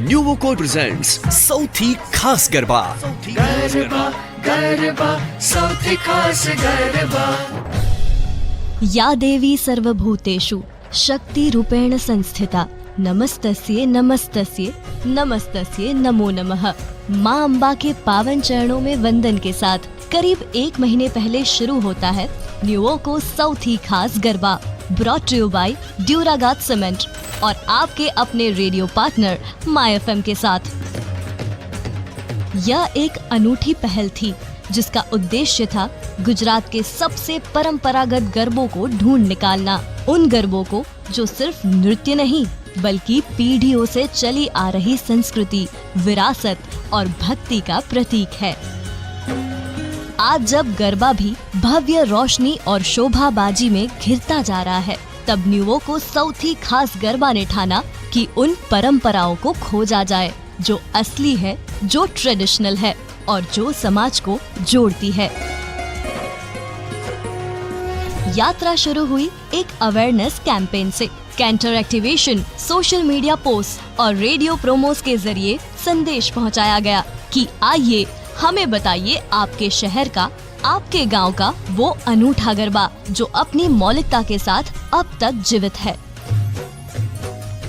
Nuvoco presents સૌથી ખાસ ગરબા સૌથી ખાસ ગરબા या देवी सर्वभूतेषु शक्ति रूपेण संस्थिता नमस्तस्ये नमस्तस्ये नमस्तस्ये नमो नमः। माँ अम्बा के पावन चरणों में वंदन के साथ करीब 1 महीने पहले शुरू होता है न्यूवोको सौथी खास garba, brought you by Duraguard cement और आपके अपने रेडियो पार्टनर माय एफएम के साथ। यह एक अनूठी पहल थी जिसका उद्देश्य था गुजरात के सबसे परंपरागत गरबों को ढूंढ निकालना, उन गरबों को जो सिर्फ नृत्य नहीं बल्कि पीढ़ियों से चली आ रही संस्कृति, विरासत और भक्ति का प्रतीक है। आज जब गरबा भी भव्य रोशनी और शोभाबाजी में घिरता जा रहा है, तब न्यूवोको सौथी खास गरबा ने ठाना कि उन परंपराओं को खोजा जाए जो असली है, जो ट्रेडिशनल है और जो समाज को जोड़ती है। यात्रा शुरू हुई एक अवेयरनेस कैंपेन से। Canter activation, social media post और रेडियो प्रोमोस के जरिए संदेश पहुंचाया गया कि आइए हमें बताइए आपके शहर का, आपके गांव का वो अनूठा गरबा जो अपनी मौलिकता के साथ अब तक जीवित है।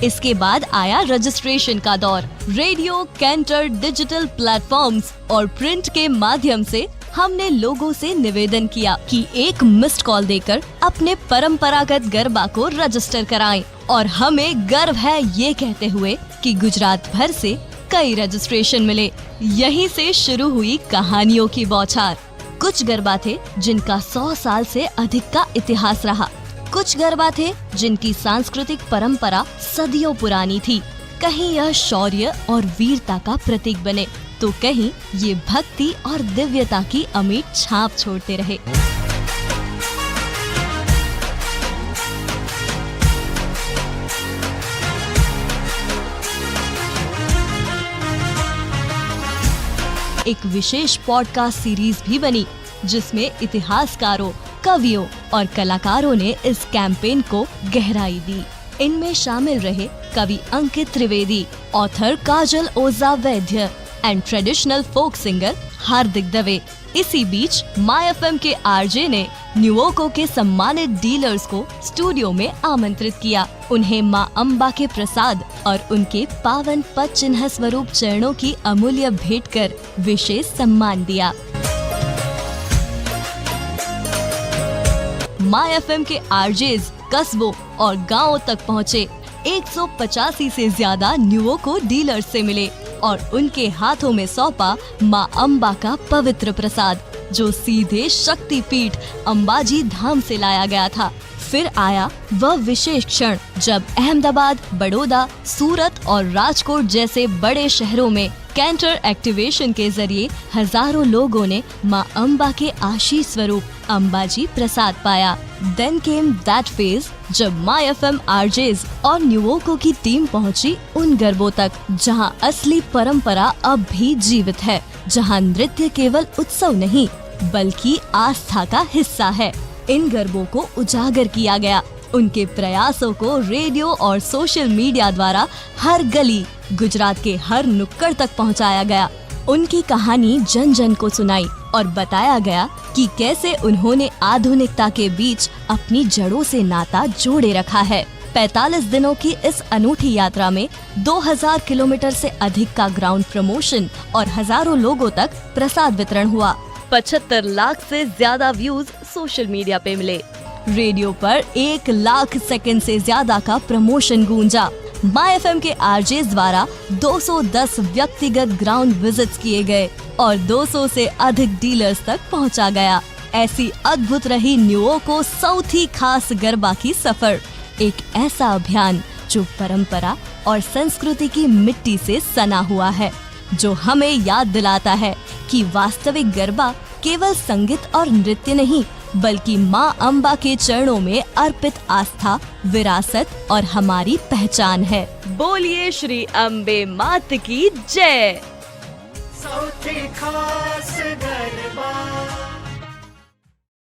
इसके बाद आया रजिस्ट्रेशन का दौर। रेडियो, कैंटर, डिजिटल प्लेटफॉर्म्स और प्रिंट के माध्यम से हमने लोगों से निवेदन किया कि एक मिस्ड कॉल देकर अपने परंपरागत गरबा को रजिस्टर कराएं और हमें गर्व है ये कहते हुए कि गुजरात भर से कई रजिस्ट्रेशन मिले। यहीं से शुरू हुई कहानियों की बौछार। कुछ गरबा थे जिनका 100 साल से अधिक का इतिहास रहा, कुछ गरबा थे जिनकी सांस्कृतिक परंपरा सदियों पुरानी थी। कहीं यह शौर्य और वीरता का प्रतीक बने तो कहीं ये भक्ति और दिव्यता की अमिट छाप छोड़ते रहे। एक विशेष पॉडकास्ट सीरीज भी बनी जिसमें इतिहासकारों, कवियों और कलाकारों ने इस कैंपेन को गहराई दी। इनमें शामिल रहे कवि अंकित Trivedi, author Kajal Ojha Vaidya and traditional folk singer हार्दिक दवे। इसी बीच माय एफएम के आरजे ने न्यूवोको के सम्मानित डीलर्स को स्टूडियो में आमंत्रित किया। उन्हें मां अम्बा के प्रसाद और उनके पावन पद चिन्ह स्वरूप चरणों की अमूल्य भेंट कर विशेष सम्मान दिया। माय एफएम के आरजेज कस्बों और गांवों तक पहुंचे। 185 से ज्यादा न्यूवोको डीलर्स से मिले और उनके हाथों में सौंपा मां अम्बा का पवित्र प्रसाद जो सीधे शक्तिपीठ अंबाजी धाम से लाया गया था। फिर आया वह विशेष क्षण जब अहमदाबाद, बड़ौदा, सूरत और राजकोट जैसे बड़े शहरों में कैंटर एक्टिवेशन के जरिए हजारों लोगों ने मां अम्बा के आशीष स्वरूप अंबाजी प्रसाद पाया। Then came that phase जब माय एफएम आरजेज और न्यूवोको की टीम पहुंची उन गरबों तक जहां असली परंपरा अब भी जीवित है, जहां नृत्य केवल उत्सव नहीं बल्कि आस्था का हिस्सा है। इन गरबों को उजागर किया गया, उनके प्रयासों को रेडियो और सोशल मीडिया द्वारा हर गली, गुजरात के हर नुक्कड़ तक पहुंचाया गया। उनकी कहानी जन जन को सुनाई और बताया गया कि कैसे उन्होंने आधुनिकता के बीच अपनी जड़ों से नाता जोड़े रखा है। 45 दिनों की इस अनूठी यात्रा में 2000 किलोमीटर से अधिक का ग्राउंड प्रमोशन और हजारों लोगों तक प्रसाद वितरण हुआ। 75 लाख से ज्यादा व्यूज सोशल मीडिया पे मिले। रेडियो पर 1 लाख सेकंड से ज्यादा का प्रमोशन गूंजा। माय एफएम के आरजेस द्वारा 210 व्यक्तिगत ग्राउंड विजिट्स किए गए और 200 से अधिक डीलर्स तक पहुंचा गया। ऐसी अद्भुत रही न्यूवोको सौथी खास गरबा की सफर। एक ऐसा अभियान जो परंपरा और संस्कृति की मिट्टी से सना हुआ है, जो हमें याद दिलाता है कि वास्तविक गरबा केवल संगीत और नृत्य नहीं बल्कि माँ अम्बा के चरणों में अर्पित आस्था, विरासत और हमारी पहचान है। बोलिए श्री अम्बे मात की जय। સૌથી ખાસ ગરબા